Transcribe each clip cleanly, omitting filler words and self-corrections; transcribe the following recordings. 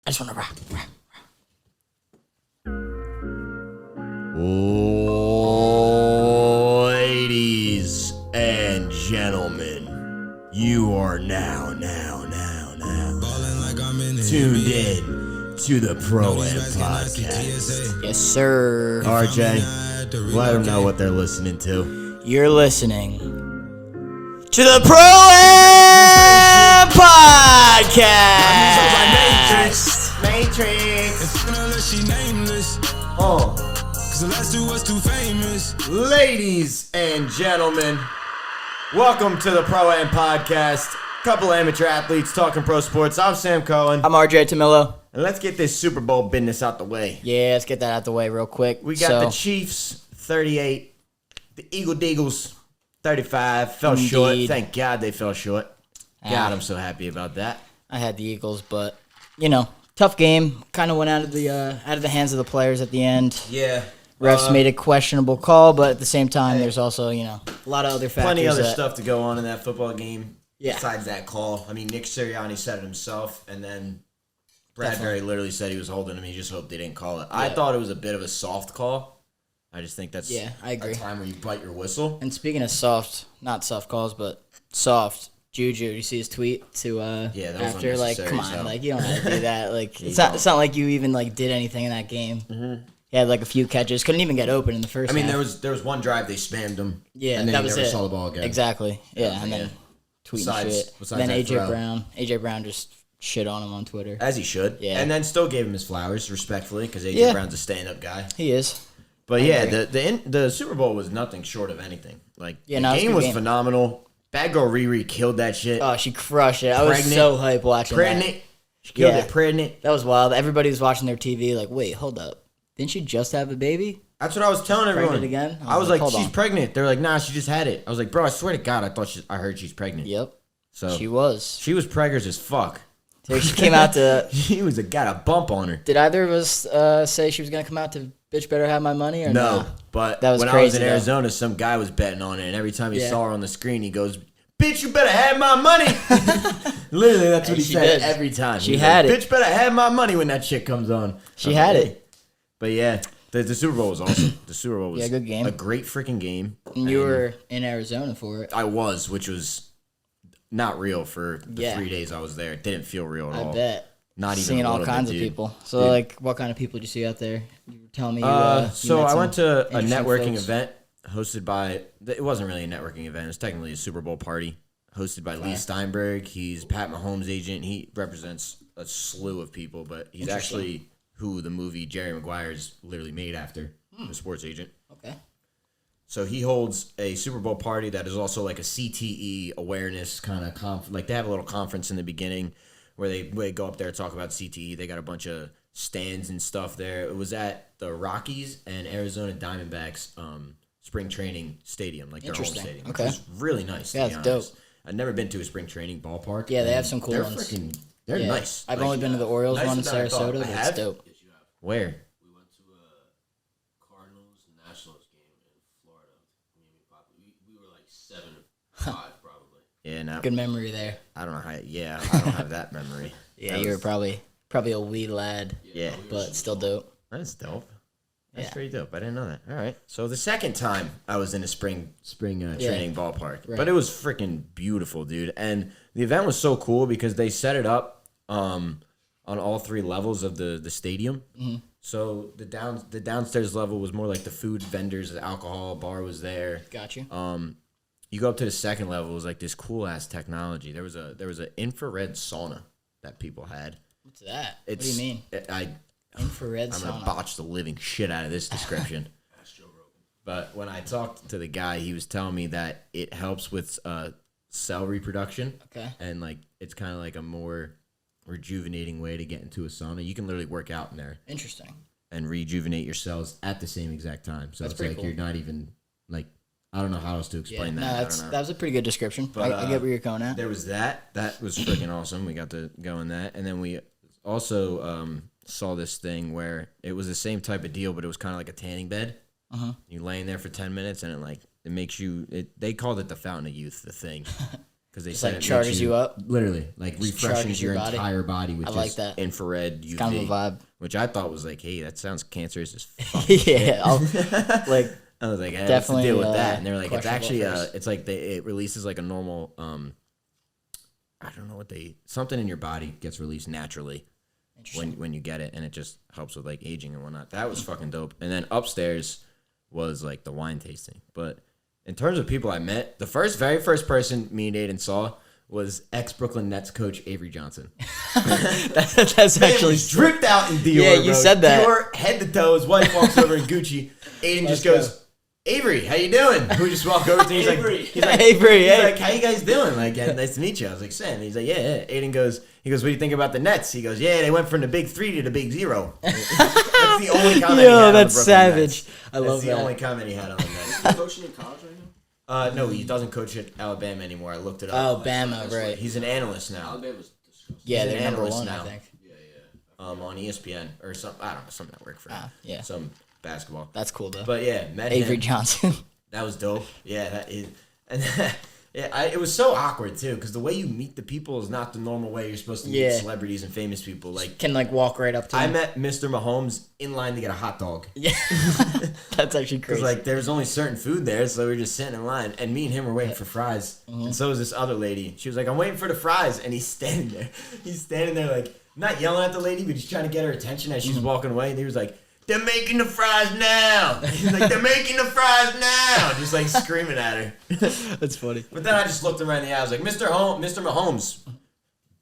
I just want to rock. Ladies and gentlemen, you are now tuned in to the Pro AM Podcast. Yes, sir. RJ, let them know what they're listening to. You're listening to the Pro AM Podcast. Matrix. The last two was too famous. Ladies and gentlemen, welcome to the Pro AM Podcast. Couple amateur athletes talking pro sports. I'm Sam Cohen. I'm RJ Tamillo. And let's get this Super Bowl business out the way. Yeah, let's get that out the way real quick. We got the Chiefs 38, the Eagle Deagles 35. Fell short. Thank God they fell short. God, I'm so happy about that. I had the Eagles, but tough game. Kind of went out of the hands of the players at the end. Yeah. Refs made a questionable call, but at the same time, there's also, a lot of other factors. Plenty of other stuff to go on in that football game Yeah. besides that call. I mean, Nick Sirianni said it himself, and then Bradbury literally said he was holding him. He just hoped they didn't call it. Yeah. I thought it was a bit of a soft call. I just think that's I agree. a time where you bite your whistle. And speaking of soft, not soft calls, but soft, Juju, you see his tweet to that was after, unnecessary, come on, you don't have to do that. It's not like you even, did anything in that game. Mm-hmm. He had a few catches. Couldn't even get open in the first half. there was one drive they spammed him. Yeah, and then that he was never it. saw the ball again. Exactly. Yeah, and then tweeting shit. Besides then that AJ Brown just shit on him on Twitter. As he should. Yeah. And then still gave him his flowers, respectfully, because AJ Brown's a stand-up guy. He is. But the Super Bowl was nothing short of anything. The game was phenomenal. Bad girl Riri killed that shit. Oh, she crushed it. I was so hyped watching that. She killed it pregnant. That was wild. Everybody was watching their TV wait, hold up. Didn't she just have a baby? That's what I was telling everyone. Pregnant again? I was like, she's pregnant. They were like, nah, she just had it. I was like, bro, I swear to God, I heard she's pregnant. Yep. So she was. She was preggers as fuck. So she came out to... She got a bump on her. Did either of us say she was going to come out to Bitch Better Have My Money or no? But that was when crazy, I was in Arizona, some guy was betting on it, and every time he saw her on the screen, he goes, bitch, you better have my money. Literally, that's what he said every time. She had it. Bitch better have my money when that shit comes on. She had it. But yeah, the Super Bowl was awesome. The Super Bowl was good game. A great freaking game. And you were in Arizona for it. I was, which was not real for the 3 days I was there. It didn't feel real at all. I bet. Not even seeing all kinds of people. So, what kind of people did you see out there? You were telling me so I went to a networking event hosted by, it wasn't really a networking event. It was technically a Super Bowl party hosted by Lee Steinberg. He's Pat Mahomes' agent. He represents a slew of people, but he's actually who the movie Jerry Maguire is literally made after, the sports agent. Okay. So he holds a Super Bowl party that is also like a CTE awareness kind of they have a little conference in the beginning where they go up there and talk about CTE. They got a bunch of stands and stuff there. It was at the Rockies and Arizona Diamondbacks spring training stadium, their home stadium, which was really nice. Yeah, it's dope. I've never been to a spring training ballpark. Yeah, they have some cool ones. They're nice. I've only been to the Orioles one in Sarasota, but it's dope. Yes, you have. Where? We went to a Cardinals Nationals game in Florida. We were like 7-5 probably. Yeah, no. Good memory there. I don't know how. Yeah, I don't have that memory. Yeah, you were probably a wee lad. Yeah, but still dope. That's dope. That's pretty dope. I didn't know that. All right. So the second time I was in a spring training ballpark, but it was freaking beautiful, dude. And the event was so cool because they set it up on all three levels of the stadium. Mm-hmm. So the downstairs level was more like the food vendors, the alcohol bar was there. Got you. You go up to the second level, it was like this cool ass technology. There was an infrared sauna that people had. What's that? What do you mean? Infrared sauna. I'm going to botch the living shit out of this description. But when I talked to the guy, he was telling me that it helps with cell reproduction. Okay. And it's kind of like a more rejuvenating way to get into a sauna. You can literally work out in there. Interesting. And rejuvenate your cells at the same exact time. So That's it's cool. You're not even I don't know how else to explain that. That was a pretty good description. But I get where you're going at. There was that. That was freaking awesome. We got to go in that. And then we also saw this thing where it was the same type of deal, but it was kind of like a tanning bed. You lay in there for 10 minutes, and it makes you. They called it the Fountain of Youth, the thing, because they Just said like it charges makes you up. Literally, like refreshes charges your your body. entire body with I like just that. infrared UV. It's kind of a vibe. Which I thought was like, hey, that sounds cancerous as fuck. Yeah, like I was like, hey, definitely what's the deal with that? And they're like, it's questionable actually, first. it's like it releases like a normal, I don't know what something in your body gets released naturally when you get it, and it just helps with like aging and whatnot. That was fucking dope. And then upstairs was like the wine tasting. But in terms of people I met, the very first person me and Aiden saw was ex-Brooklyn Nets coach Avery Johnson. that's actually dripped out in Dior. Yeah, you said that. Dior head to toe. His wife walks over in Gucci. Aiden just goes, Avery, how you doing? We just walk over to him. Avery, He's like, how you guys doing? Like, nice to meet you. I was like, Sam. He's like, yeah. Aiden goes, what do you think about the Nets? He goes, yeah, they went from the big 3 to the big 0. That's the only comment he had on the that's Brooklyn savage. Nets. I love That's the only comment he had on the Nets. Is he coaching in college right now? No, he doesn't coach at Alabama anymore. I looked it up. Alabama, right? He's an analyst now. Alabama's disgusting. Yeah, He's an they're number analyst 1, now. I think. Yeah. On ESPN or some, I don't know, some network for yeah. some basketball. That's cool though. But yeah, met Avery him. Johnson. That was dope. Yeah, that is, and yeah, it was so awkward too because the way you meet the people is not the normal way you're supposed to meet celebrities and famous people. Like, Can like walk right up to I him. met Mr. Mahomes in line to get a hot dog. Yeah, that's actually Because crazy. like there was only certain food there, so we were just sitting in line, and me and him were waiting for fries, and so was this other lady. She was like, "I'm waiting for the fries," and he's standing there. He's standing there like not yelling at the lady, but he's trying to get her attention as she's walking away. And he was like, "They're making the fries now." He's like, "They're making the fries now," just like screaming at her. That's funny. But then I just looked him right in the eye. I was like, Mr. Mahomes.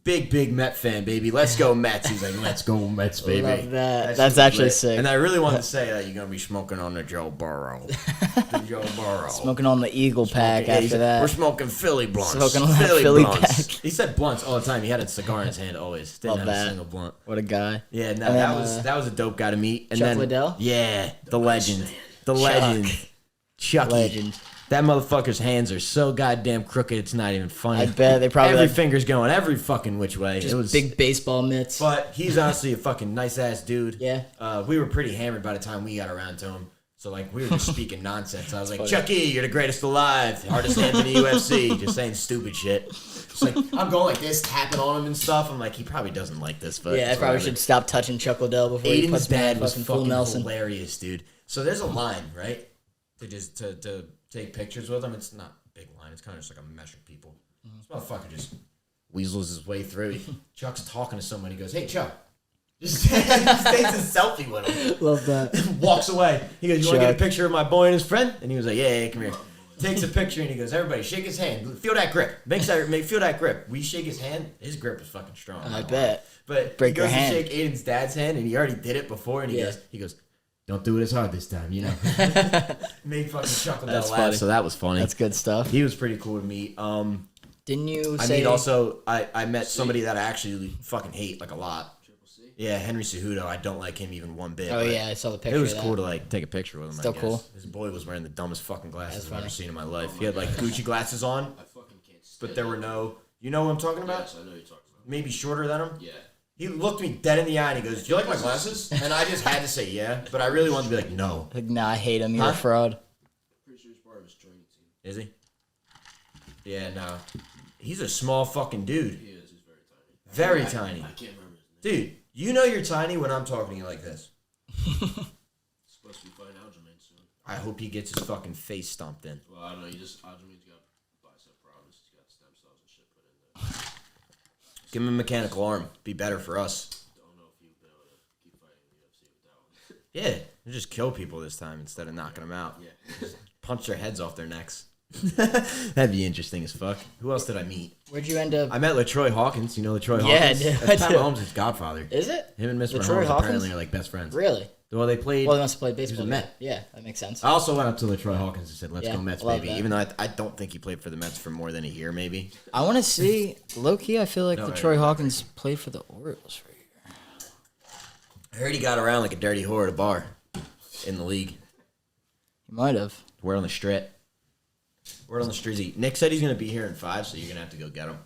Big Met fan, baby. Let's go Mets. He's like, let's go Mets, baby. Love that. shit That's was actually lit. sick. And I really wanted to say that you're going to be smoking on the Joe Burrow. The Joe Burrow. Smoking on the Eagle pack Yeah, he after said, that. We're smoking Philly blunts. Smoking on that Philly pack. He said blunts all the time. He had a cigar in his hand always. Didn't Love have a that. single blunt. What a guy. Yeah, no, And then, that was a dope guy to meet. And Chuck then, Liddell? Yeah, the legend. The legend. Chucky. Legend. That motherfucker's hands are so goddamn crooked, it's not even funny. I bet they probably every like finger's going every fucking which way. just It was big baseball mitts. But he's honestly a fucking nice ass dude. Yeah. We were pretty hammered by the time we got around to him. So like we were just speaking nonsense. I was like, funny. Chucky, you're the greatest alive. Hardest hands in the UFC. Just saying stupid shit. It's like I'm going like this, tapping on him and stuff. I'm like, he probably doesn't like this, but Yeah, I it's probably whatever. should stop touching Chuck Liddell before he Aiden's puts me dad on was fucking full fucking Nelson. hilarious, dude. So there's a line, right? To take pictures with him. It's not a big line. It's kind of just like a mesh of people. This motherfucker just weasels his way through. Chuck's talking to someone. He goes, "Hey, Chuck." Just takes a selfie with him. Love that. Walks away. He goes, "You want to get a Chuck. picture of my boy and his friend?" And he was like, "Yeah, come here." Takes a picture and he goes, "Everybody, shake his hand. Feel that grip. Feel that grip." We shake his hand. His grip was fucking strong. I bet. But Break he goes your hand. to shake Aiden's dad's hand, and he already did it before. And he goes, "Don't do it as hard this time, you know." Made fucking Chuck Liddell That's laugh, funny. so that was funny. That's good stuff. He was pretty cool to meet. Didn't you I say mean, also, I met somebody that I actually fucking hate like a lot. Yeah, Henry Cejudo. I don't like him even one bit. Oh but yeah, I saw the picture. it was of cool that. to like take a picture with him. Still I guess. cool. His boy was wearing the dumbest fucking glasses That's I've ever funny. seen in my life. He had like Gucci glasses on, I fucking can't stand but there were no. You know what I'm talking about? Yes, I know you're talking about. Maybe shorter than him. Yeah. He looked me dead in the eye and he goes, "Do you like my glasses?" And I just had to say yeah, but I really wanted to be like, no. Like, nah, I hate him. You're Huh? a fraud. Pretty sure he's part of his training team. Is he? Yeah, no. He's a small fucking dude. He is. He's very tiny. Very I tiny. can't remember his name. Dude, you know you're tiny when I'm talking to you like this. He's supposed to be fighting Aljamain soon. I hope he gets his fucking face stomped in. Well, I don't know. Aljamain's got bicep problems. He's got stem cells and shit put in there. Give him a mechanical arm. Be better for us. Don't know if he'll be able to keep fighting in the UFC with that one. Yeah, just kill people this time instead of knocking them out. Yeah. Punch their heads off their necks. That'd be interesting as fuck. Who else did I meet? Where'd you end up? I met LaTroy Hawkins. You know LaTroy Yeah, Hawkins? dude, That's I Pat do. Mahomes' godfather. Is it? Him and Mr. LaTroy Mahomes Hawkins? apparently are like best friends. Really? Well, they played. Well, they must have played baseball. a Met. Yeah, that makes sense. I also went up to LaTroy Hawkins and said, "Let's Yeah, go Mets, love baby." that. Even though I don't think he played for the Mets for more than a year, maybe. I want to see low key. I feel like No, Troy I- Hawkins played for the Orioles for a year. I heard he got around like a dirty whore at a bar in the league. He might have. Word on the street. Word on the street. Nick said he's gonna be here in 5, so you're gonna have to go get him.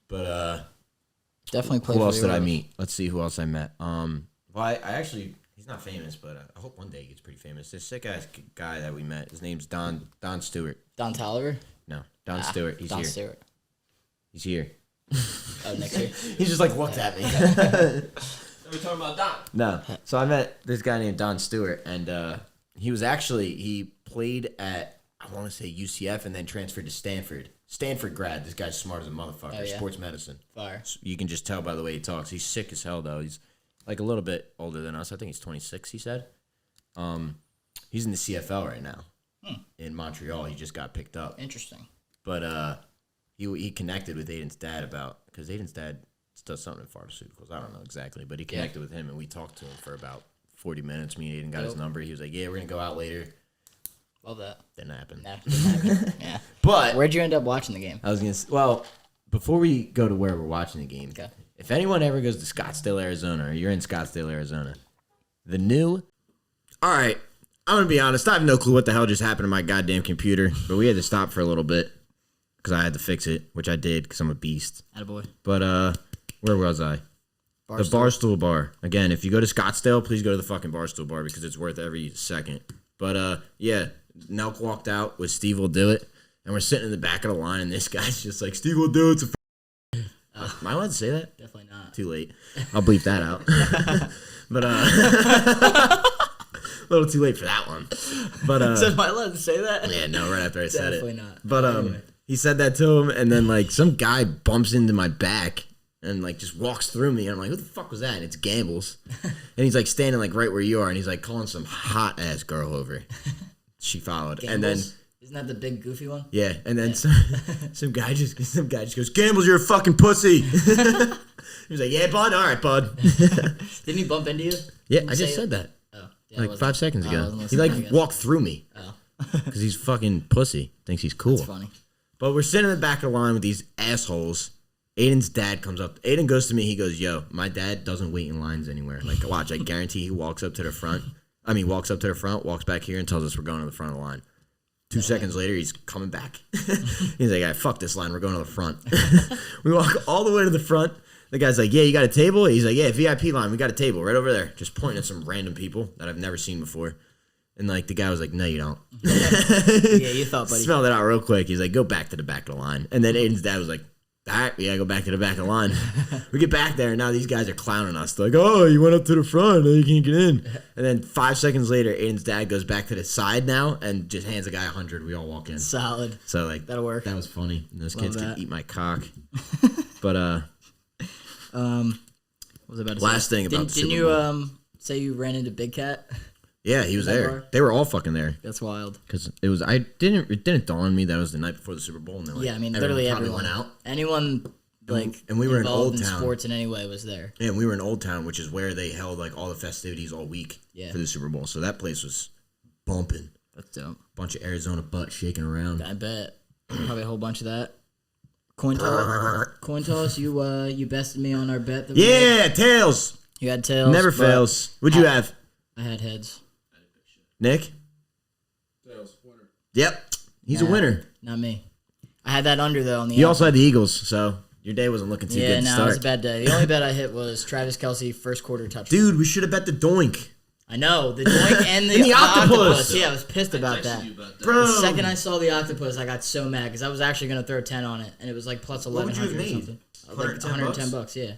But Definitely played who for else the did I Orioles. meet? Let's see who else I met. Well, I actually he's not famous, but I hope one day he gets pretty famous. This sick ass guy that we met, his name's Don Stewart. Don Tolliver. No, Don Stewart. He's Don here. Stewart. He's here. Oh, next year. He just like looked at me. Are we talking about Don? No. So I met this guy named Don Stewart, and he played at, I want to say UCF, and then transferred to Stanford. Stanford grad. This guy's smart as a motherfucker. Oh, yeah? Sports medicine. Fire. You can just tell by the way he talks. He's sick as hell, though. He's like a little bit older than us. I think he's 26, he said. He's in the CFL right now in Montreal. He just got picked up. Interesting. But he connected with Aiden's dad because Aiden's dad does something in pharmaceuticals. I don't know exactly, but he connected with him, and we talked to him for about 40 minutes. Me and Aiden got his number. He was like, yeah, we're going to go out later. Love that. Didn't happen. Yeah. But Where'd you end up watching the game? I was going to well, before we go to where we're watching the game, Okay. if anyone ever goes to Scottsdale, Arizona, or you're in Scottsdale, Arizona, the new... All right, I'm going to be honest. I have no clue what the hell just happened to my goddamn computer, but we had to stop for a little bit because I had to fix it, which I did because I'm a beast. Attaboy. But where was I? The Barstool Bar. Again, if you go to Scottsdale, please go to the fucking Barstool Bar because it's worth every second. But yeah, Nelk walked out with Steve Will Do It, and we're sitting in the back of the line, and this guy's just like, Steve Will Do It's a am I allowed to say that? Definitely not. Too late. I'll bleep that out. But a little too late for that one. But So am I allowed to say that? yeah, no, right after I said it. Definitely not. But Anyway. he said that to him, and then like some guy bumps into my back and like just walks through me, and I'm like, who the fuck was that? And it's Gambles. And he's like standing like right where you are, and he's like calling some hot ass girl over. She followed. Gambles? And then Isn't that the big goofy one? yeah, and then some guy just goes, Gambles, you're a fucking pussy. He was like, yeah, bud, all right, bud. Didn't he bump into you? Yeah, Didn't I you just say said that. Oh, yeah, Like 5 seconds I ago. wasn't He listening, I like guess. walked through me Oh, because he's fucking pussy. Thinks he's cool. that's funny. But we're sitting in the back of the line with these assholes. Aiden's dad comes up. Aiden goes to me. He goes, yo, my dad doesn't wait in lines anywhere. Like, watch, I guarantee he walks up to the front. Walks up to the front, walks back here, and tells us we're going to the front of the line. 2 seconds later, he's coming back. He's like, fuck this line. We're going to the front. We walk all the way to the front. The guy's like, yeah, you got a table? He's like, yeah, VIP line. We got a table right over there. Just pointing at some random people that I've never seen before. And like the guy was like, no, you don't. Yeah, you thought, buddy. Smelled it out real quick. He's like, go back to the back of the line. And then Aiden's dad was like, all right, we gotta go back to the back of the line. We get back there, and now these guys are clowning us. They're like, oh, you went up to the front, now you can't get in. And then 5 seconds later, Aiden's dad goes back to the side now and just hands a guy 100. We all walk in. Solid. So like That'll work. That was funny. And those Love kids that. could eat my cock. But What was I about to say? last thing about the Didn't Super you Bowl. say you ran into Big Cat? Yeah, he was that there. bar? They were all fucking there. That's wild. Because it didn't dawn on me that it was the night before the Super Bowl. And then, like, Yeah, I mean, literally probably everyone went out. Anyone and we were in involved Old in Town. sports in any way was there. Yeah, and we were in Old Town, which is where they held like all the festivities all week Yeah. for the Super Bowl. So that place was bumping. That's dope. Bunch of Arizona butt shaking around. I bet. Probably a whole bunch of that. Coin toss. You bested me on our bet. That we had. Yeah, tails. You had tails. Never but fails. What'd you have? I had heads. Nick? Tails, winner. Yep. He's a Nah, winner. Not me. I had that under though on the. You also had the Eagles, so your day wasn't looking too Yeah, good to no, start. it was a bad day. The only bet I hit was Travis Kelce first quarter touchdown. Dude, we should have bet the doink. I know the doink and the, And the octopus. Yeah, I was pissed about that. You about that. Bro. The second I saw the octopus, I got so mad because I was actually gonna throw 10 on it, and it was like plus What would you have 1100 or made? something. Like 110 $110, yeah. I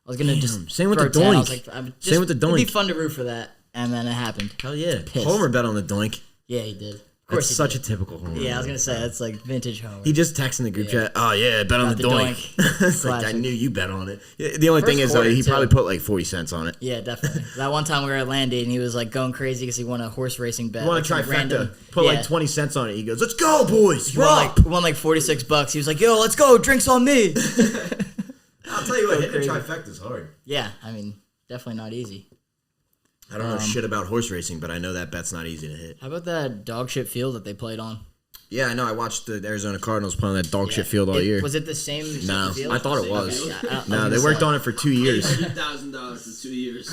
was gonna just Same with throw the 10. I doink. was like, Same with the It'd be doink. fun to root for that, and then it happened. Hell yeah. Pissed. Homer bet on the doink. Yeah, he did. Of That's course, he such did. a typical Homer. Yeah, I was gonna say that's like vintage Homer. He just texted in the group Yeah. chat, oh yeah, bet on Got the the doink. It's like, I Classic. knew you bet on it. Yeah, the only thing First is, though, quarter, he too. probably put like 40 cents on it. Yeah, definitely. That one time we were at Landy and he was like going crazy because he won a horse racing bet. You want like, to some trifecta? Put yeah. like 20 cents on it. He goes, let's go, boys. He We're won up. like $46. He was like, "Yo, let's go. Drinks on me." I'll tell you what, hitting crazy. a trifecta is hard. Yeah, I mean, definitely not easy. I don't know shit about horse racing, but I know that bet's not easy to hit. How about that dog shit field that they played on? Yeah, I know. I watched the Arizona Cardinals play on that dog shit Yeah. field all year. Was it the same No, field? I thought it was. Okay, yeah, I was No, gonna they worked say. on it for 2 years. $100,000 for 2 years.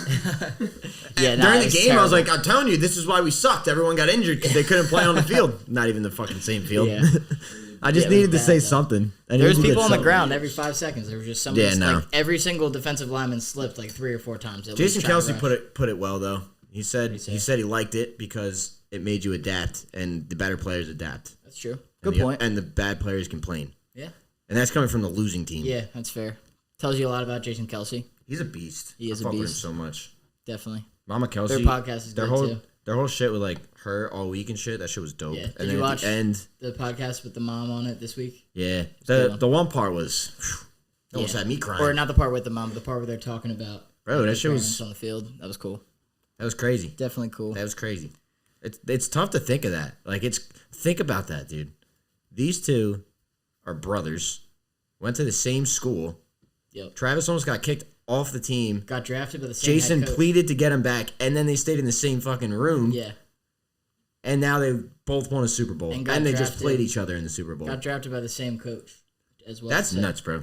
Yeah, During the it's game, I was terrible. like, I'm telling you, this is why we sucked. Everyone got injured because they couldn't play on the field. Not even the fucking same field. Yeah. I just Yeah, it was needed to bad, say though. something. There was people on the ground every 5 seconds. There was just somebody. Yeah, no. Like every single defensive lineman slipped like 3 or 4 times. at Jason least trying to Kelsey rush. put it well though. He said say? he said he liked it because it made you adapt, and the better players adapt. That's true. Good point. And the bad players complain. Yeah. And that's coming from the losing team. Yeah, that's fair. Tells you a lot about Jason Kelsey. He's a beast. He is I a fuck with him beast. so much. Definitely. Mama Kelsey. Their podcast is good too. Their whole shit with like her all week and shit. That shit was dope. Yeah. And Did then you at watch the end, the podcast with the mom on it this week? yeah, good the one part was almost had me crying. Or not the part with the mom, but the part where they're talking about Bro, that shit parents was on the field. That was cool. that was crazy. Definitely cool. That was crazy. It's tough to think of that. Like think about that, dude. These two are brothers. Went to the same school. Yep. Travis almost got kicked off the team. Got drafted by the same Jason head coach. pleaded to get him back, and then they stayed in the same fucking room. Yeah. And now they both won a Super Bowl. And And, got they just drafted. played each other in the Super Bowl. Got drafted by the same coach as well. That's So nuts, bro.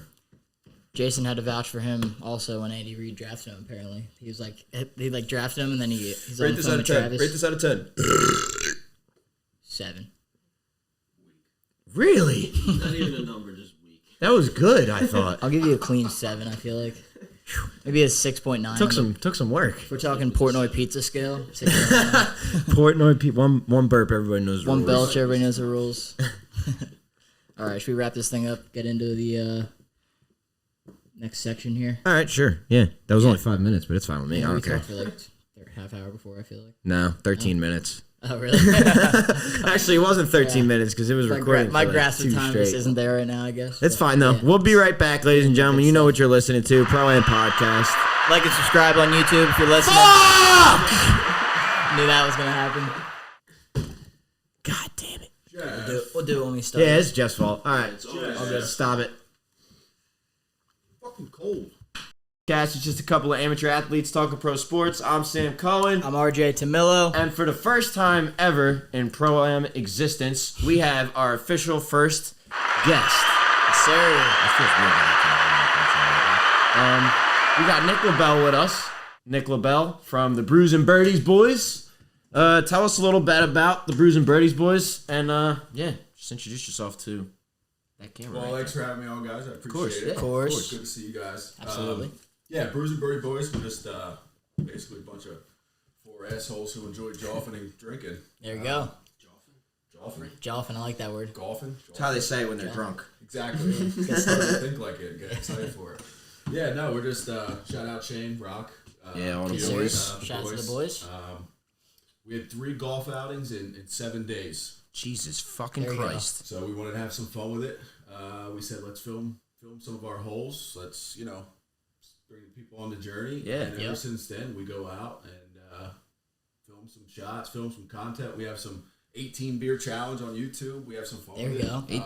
Jason had to vouch for him also when Andy Reid drafted him, apparently. He was like, he like drafted him, and then he's on the phone with Travis. Rate this out of 10. 7. Really? Not even a number, just weak. That was good, I thought. I'll give you a clean 7, I feel like. Maybe a 6.9. Took some work. If we're talking Portnoy pizza scale, 6.9. Portnoy, one burp, everybody knows the One rules. belch, everybody knows the rules. All right, should we wrap this thing up? Get into the next section here. All right, sure. Yeah, that was only 5 minutes, but it's fine with me. I We don't care. talked for like half hour before, I feel like. No, 13 minutes. Oh, really? Actually, it wasn't 13 minutes because it was recording. My for grasp like of 2 time straight. just isn't there right now, I guess. It's But, fine though. yeah. We'll be right back, ladies and gentlemen. You know what you're listening to, Pro AM Podcast. Like and subscribe on YouTube if you're listening. Knew that was going to happen. God damn it. We'll do it when we start. Yeah, it's Jeff's fault. All right, I'll just stop it. fucking cold. Guys, it's just a couple of amateur athletes talking pro sports. I'm Sam Cohen. I'm RJ Tamillo. And for the first time ever in Pro Am existence, we have our official first guest. Yes, sir. We got Nick Labelle with us. Nick Labelle from the Brews and Birdies boys. Tell us a little bit about the Brews and Birdies boys, and yeah, just introduce yourself to that camera. Well, right thanks for having me on, guys. I appreciate it. Of course. Good to see you guys. Absolutely. Yeah, Brews and Birdie Boys. We're just basically a bunch of 4 assholes who enjoy joffing and drinking. There you go. Joffing? Joffin, I like that word. Golfing? That's how they say it when they're drunk. Exactly. Think like it. Get excited for it. Yeah, no, we're just, shout out Shane, Rock. Yeah, all the Keith, boys. Shout out to the boys. We had 3 golf outings in 7 days. Jesus fucking There you go. Christ. So we wanted to have some fun with it. We said, let's film some of our holes. Let's, bring the people on the journey. Yeah. And ever Yep. since then, we go out and film some shots, film some content. We have some 18 beer challenge on YouTube. We have some fun There with you go. it.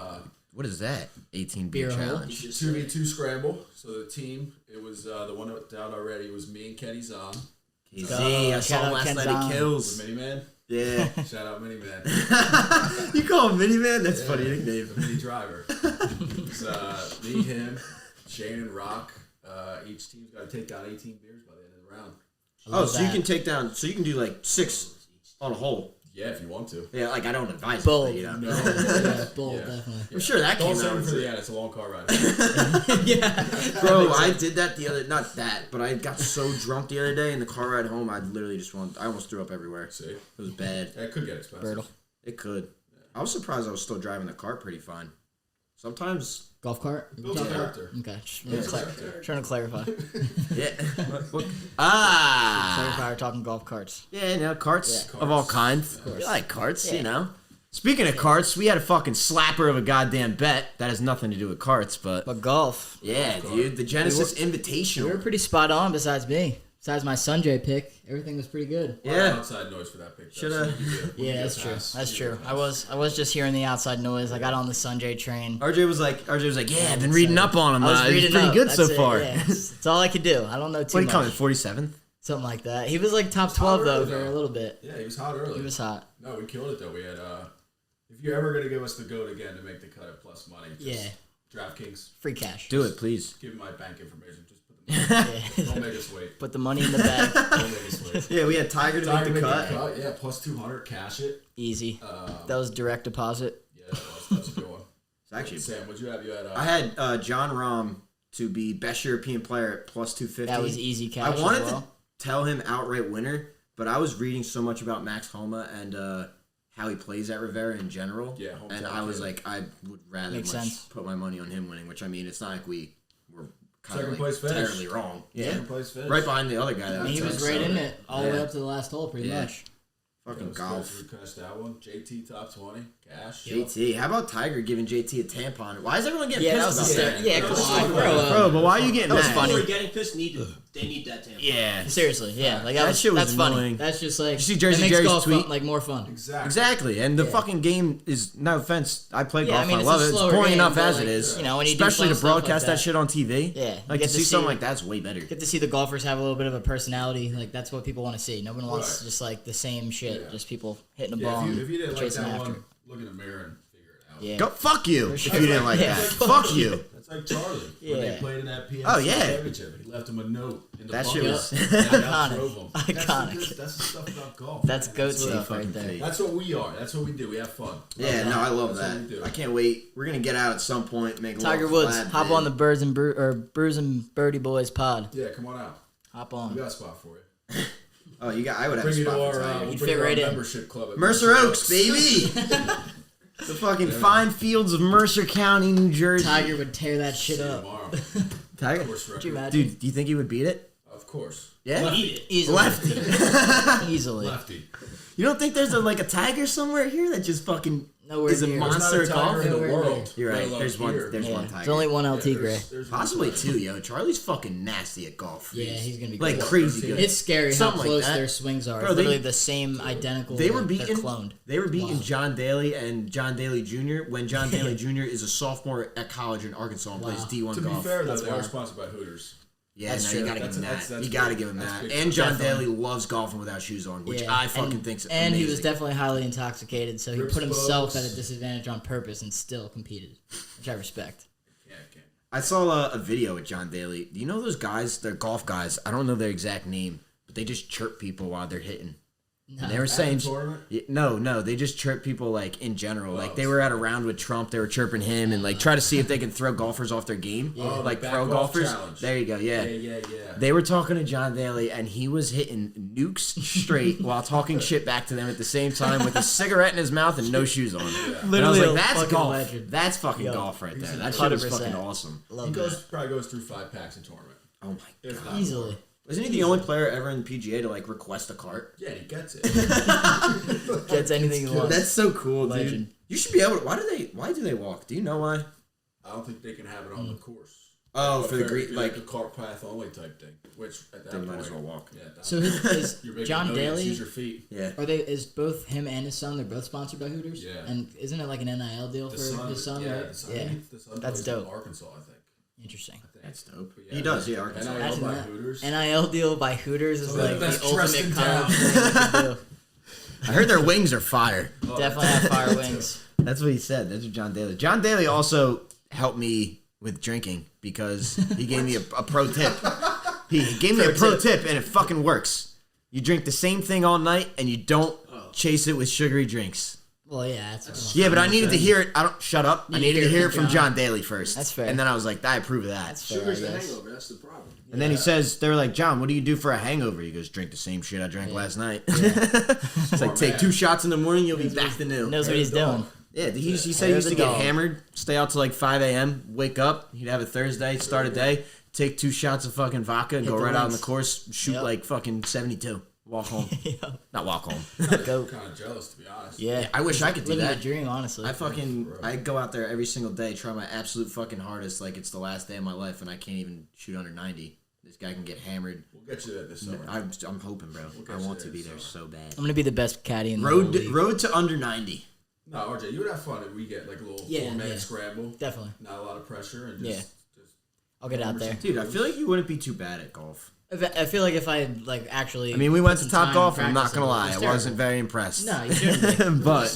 What is that? 18 beer Beer hole. challenge. 2v2 scramble. So the team, it was the one that was out already. It was me and Kenny Zahn. KZ, Go. I saw Shout him out last Ken night Zahn. at Kills. The Miniman. Yeah. Shout out Miniman. You call him Miniman? That's a funny nickname. The mini driver. It's me, him, Shane, and Rock. Each team's got to take down 18 beers by the end of the round. Oh, so you can take down, so you can do like 6 on a hole. Yeah, if you want to. Yeah, like I don't advise it, Bold. but, you know. Yeah, bold, Yeah. definitely. I'm sure that Don't came send out. them for the end. It's a long car ride. Yeah. Bro, I did that the other, not that, but I got so drunk the other day in the car ride home, I literally I almost threw up everywhere. See? It was bad. That could get expensive. Bertle. It could. I was surprised I was still driving the car pretty fine. Sometimes, Golf cart? Build a character. Okay. Yeah, Trying to clarify. yeah. Clarify, we're talking golf carts. Yeah, you know, carts Yeah. of all kinds. We like carts, Yeah. you know. Speaking of carts, we had a fucking slapper of a goddamn bet. That has nothing to do with carts, but But golf. yeah, dude, the Genesis You were Invitational. pretty spot on besides me. Besides my Sanjay pick, everything was pretty good. Yeah. Outside noise for that picture. Shoulda- Yeah, that's true. That's true. I was just hearing the outside noise. I got on the Sanjay train. RJ was like, yeah, I've been reading up on him. I was He's reading pretty up. good That's so it, far. yeah. That's all I could do. I don't know too What are you much. calling it, 47th? Something like that. He was like top 12 though early, for though. a little bit. Yeah, he was hot early. He was hot. No, we killed it though. We had if you're ever gonna give us the goat again to make the cut at plus money, just Yeah. DraftKings, Free cash. Do it, please. give me my bank information. Just put the money. Yeah. Don't make us wait. Put the money in the bag. Don't make us wait. Yeah, we had Tiger to Tiger make the make cut. Yeah, plus 200, cash it. Easy. That was direct deposit. Yeah, that's a good one. It's actually, Sam, what'd you have? You had I had John Rahm to be best European player at plus 250. That was easy cash. I wanted as well. to tell him outright winner, but I was reading so much about Max Homa and how he plays at Rivera in general. Yeah, and I was like, I would rather put my money on him winning, which I mean, it's not like we were kind of like terribly wrong. Yeah, second place finish. Right behind the other guy. And he was right in it all the way up to the last hole, pretty much. Fucking golf. Request that one. JT top 20. Cash. JT. How about Tiger giving JT a tampon? Why is everyone getting pissed about that? Yeah, come on, bro. But why are you getting mad? That was funny. People are getting pissed. They need that tampon. Yeah. Seriously, yeah. Like that shit was that's annoying. funny. That's just like, you see Jersey it makes Jerry's golf tweet? fun, like more fun. Exactly. And the fucking game is, no offense, I play golf, I it's love it. It's boring enough as like, it is. You know, when you especially do to broadcast that shit on TV. Yeah. Like to see something like that's way better. Get to see the golfers have a little bit of a personality. Like that's what people want to see. No one wants just like the same shit. Just people hitting a ball if you didn't like chasing that after. one, look in the mirror and figure it out. Yeah. Go fuck you if you didn't like that. Fuck you. That's like Charlie when they played in that PNC championship. He left him a note in the that shit was iconic. That's the stuff about golf. That's goat stuff right there. That's what we are. That's what we do. We have fun. I love that. I can't wait. We're gonna get out at some point. Make a Tiger Woods, hop on the Brews and Birdie Boys pod. Yeah, come on out. Hop on. We got a spot for you. Oh, you got. I would have a spot for Tiger. You'd fit right in. Membership club at Mercer Oaks, baby. The fucking fine fields of Mercer County, New Jersey. Tiger would tear that shit up. Tiger, dude, do you think he would beat it? Of course. Yeah, easily. Lefty. Easily. Lefty. You don't think there's a Tiger somewhere here that just fucking is a monster of golf in the world? You're right. There's one. There's one Tiger. There's only one LT Gray. Possibly two, yo. Charlie's fucking nasty at golf. Yeah, he's gonna be like good. crazy good. It's scary Something how close like their swings are. Bro, It's literally the same identical. They were they're beating. cloned. They were beating John Daly and John Daly Jr. when John Daly Jr. is a sophomore at college in Arkansas and plays D1 golf. To be fair, though, they are sponsored by Hooters. Yeah, no, you gotta give him that. You gotta give him that. And John Daly loves golfing without shoes on, which I fucking think's amazing. And he was definitely highly intoxicated, so he put himself at a disadvantage on purpose and still competed, which I respect. I saw a video with John Daly. Do you know those guys? They're golf guys. I don't know their exact name, but they just chirp people while they're hitting. No. And they were saying, no, they just chirp people like in general. Like they were at a round with Trump, they were chirping him and like try to see if they can throw golfers off their game, like pro golfers. Challenge. There you go, yeah. They were talking to John Daly and he was hitting nukes straight while talking shit back to them at the same time with a cigarette in his mouth and no shoes on. Literally, and I was like, that's golf. Legend. That's fucking golf right there. That shit is fucking awesome. He probably goes through 5 packs in tournament. Oh my god, easily. Isn't he the only player ever in the PGA to like request a cart? Yeah, he gets it. Gets anything he wants. That's so cool, Legend. dude. You should be able to. Why do they walk? Do you know why? I don't think they can have it on the course. Oh, for the green, like a cart path only type thing. Which at that point, might as well walk. Yeah, so is John Daly? Use your feet. Yeah. Is both him and his son? They're both sponsored by Hooters. Yeah. And isn't it like an NIL deal for his son? Yeah, right? the son That's dope. Arkansas, I think. Interesting. That's dope. He does, yeah. Arkansas. Imagine by that. Hooters. NIL deal by Hooters is like the ultimate college town. thing you can do. I heard their wings are fire. Definitely have fire wings. That's what he said. That's what John Daly. John Daly also helped me with drinking because he gave me a pro tip. He gave me a pro tip and it fucking works. You drink the same thing all night and you don't chase it with sugary drinks. Well, yeah, that's yeah, but I needed to hear it. Shut up. I needed to hear it from John Daly first. That's fair. And then I was like, I approve of that. That's fair. Sugar's the hangover. That's the problem. And then he says, they were like, John, what do you do for a hangover? He goes, drink the same shit I drank last night. It's like, take 2 shots in the morning, you'll be back to new. Knows what he's doing. Yeah, he said he used to get hammered, stay out till like 5 a.m., wake up, he'd have a Thursday, start a day, take 2 shots of fucking vodka, and go right out on the course, shoot like fucking 72. Walk home. Not walk home. I'm kind of jealous, to be honest. Yeah. I wish I could do that. Living the dream, honestly. I go out there every single day, try my absolute fucking hardest, like it's the last day of my life, and I can't even shoot under 90. This guy can get hammered. We'll get you there this summer. I'm hoping, bro. I want to be there so bad. I'm gonna be the best caddy in the league. Road to under 90. No, RJ, you would have fun if we get like a little 4-minute scramble. Definitely. Not a lot of pressure and just I'll get out there. Dude, I feel like you wouldn't be too bad at golf. I feel like if I like actually. I mean, we went to Top Golf. I'm not gonna lie, I wasn't very impressed. No, you shouldn't. But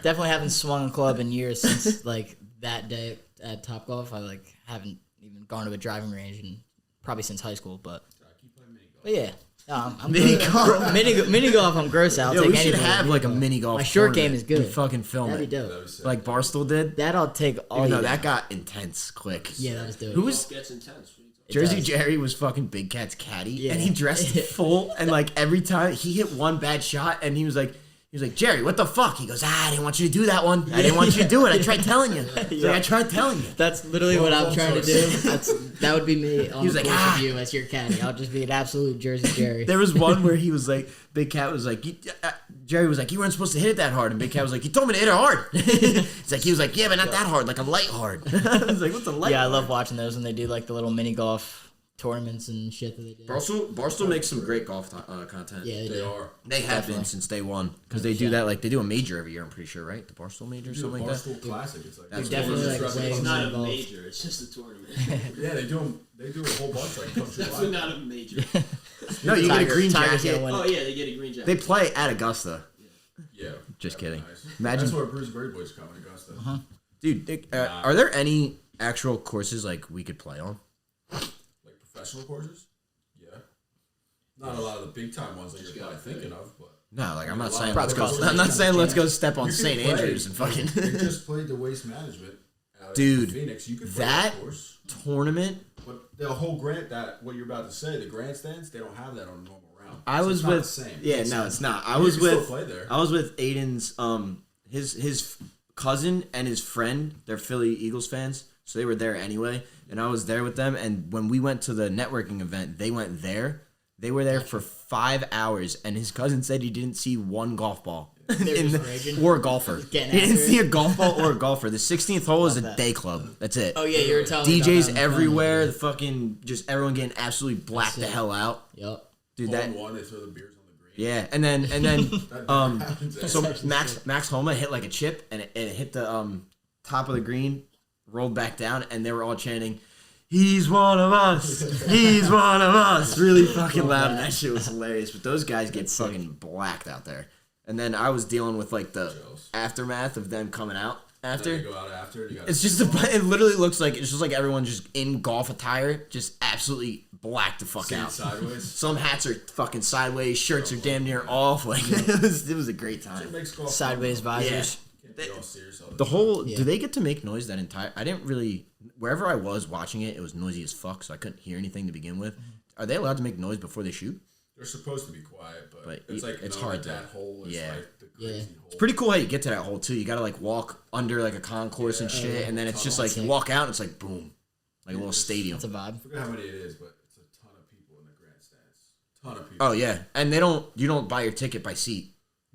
definitely haven't swung a club in years since like that day at Top Golf. I like haven't even gone to a driving range and probably since high school. But yeah. I'm mini golf. Mini golf, I'm gross out. Yo, we should have like a mini golf. My short game is good. We fucking film That'd it. be dope. Like Barstool did. That I'll take all. No, that got intense quick. Yeah, that was dope. Who was Gets intense. Jersey Jerry was fucking Big Cat's caddy, and he dressed full, and like every time he hit one bad shot, and he was like, He was like, Jerry, what the fuck? He goes, I didn't want you to do that one. I didn't want you to do it. I tried telling you. He's like, I tried telling you. That's literally what I'm trying to do. That would be me on was the like, course of you as your caddy. I'll just be an absolute Jersey Jerry. There was one where he was like, Big Cat was like, Jerry was like, you weren't supposed to hit it that hard. And Big Cat was like, you told me to hit it hard. He was like, yeah, but not that hard, like a light hard. I was like, what's a light Yeah, I hard? love watching those when they do like the little mini golf tournaments and shit that they do. Barstool makes some great golf content. Yeah, They are. They have been since day one because they do that. Like they do a major every year. I'm pretty sure, right? The Barstool major, or something like that. Barstool Classic. It's like That's definitely like way It's not a involved. major. It's just a tournament. yeah, they do a whole bunch like Definitely countrywide. not a major. No, you get a green Tiger's jacket. gonna win Oh it. yeah, they get a green jacket. They play at Augusta. Yeah. Just kidding. Nice. Imagine- That's where Brews Bird Boys come in Augusta. Dude, are there any actual courses like we could play on? Like professional courses? Yeah. Not a lot of the big time ones that you're probably thinking of, but No, like I'm not saying Probably let's go. costs I'm not saying let's go chance. step on You can St. play. Andrews and fucking they just played the Waste Management out Dude, in Phoenix. You could play that that course. tournament. But the whole what you're about to say, the grandstands, they don't have that on a normal round. I So was it's not with the same. yeah, It's no, it's not. I You was can still with play there. I was with Aiden's his cousin and his friend. They're Philly Eagles fans, so they were there anyway, and I was there with them. And when we went to the networking event, they went there. They were there for 5 hours, and his cousin said he didn't see one golf ball or a golfer. He Getting didn't after see it. a golf ball or a golfer. The 16th hole is a that. day club. That's it. Oh yeah, you were telling me about DJs that on the everywhere. phone. The fucking just everyone getting absolutely blacked the That's it. hell out, Yep. dude. Hole That in one, they throw the beers on the green. yeah, and then That never happens. so Max Homa hit like a chip and it hit the top of the green, rolled back down, and they were all chanting, "He's one of us! He's one of us!" Really fucking loud, and that shit was hilarious. But those guys get fucking blacked out there. And then I was dealing with like the aftermath of them coming out Then after. you go out after. And you gotta It's just it literally looks like it's just like everyone just in golf attire, just absolutely blacked the fuck stand out. sideways. Some hats are fucking sideways, shirts are damn near off. Like it was a great time. It makes golf Sideways fun. visors. Can't be all serious all The whole Yeah. do they get to make noise that entire? I didn't really wherever I was watching it, it was noisy as fuck, so I couldn't hear anything to begin with. Are they allowed to make noise before they shoot? They're supposed to be quiet, but But it's like it's knowing hard that to- hole is yeah. like the crazy hole. It's pretty cool how you get to that hole too. You gotta like walk under like a concourse and shit, and then it's just like you walk out and it's like boom, like a little stadium. That's a vibe. I forget how many it is, but it's a ton of people in the grandstands. Ton of people. Oh yeah, and you don't buy your ticket by seat.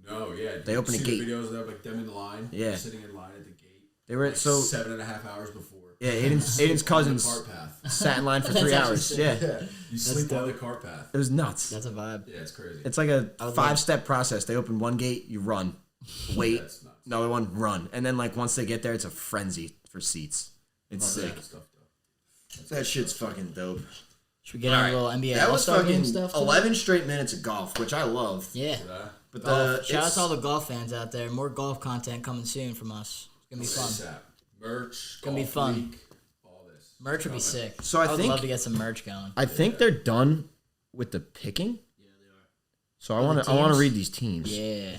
No, yeah. They open a see gate. The videos of like them in line. Yeah. Sitting in line at the gate. They were Like so 7.5 hours before. yeah. Aiden's On cousins the cart path. sat in line for 3 That's actually hours. sick. Yeah, Yeah. You sleep on the cart path. it was nuts. That's a vibe. Yeah, it's crazy. It's like a would 5-step process. They open one gate, you run, wait, That's nuts. another one, run, and then like once they get there, it's a frenzy for seats. It's sick. That stuff, though. That shit's fucking dope. Should we get on a little NBA That was All-Star game fucking stuff? today? 11 straight minutes of golf, which I love. Yeah. See that? But Golf. Shout out it's- to all the golf fans out there. More golf content coming soon from us. It's gonna be fun. ASAP. Merch. Gonna be golf fun. week, all this. Merch would be sick. So I would think- love to get some merch going. I think they're done with the picking. Yeah, they are. So I want to teams? read these teams. Yeah.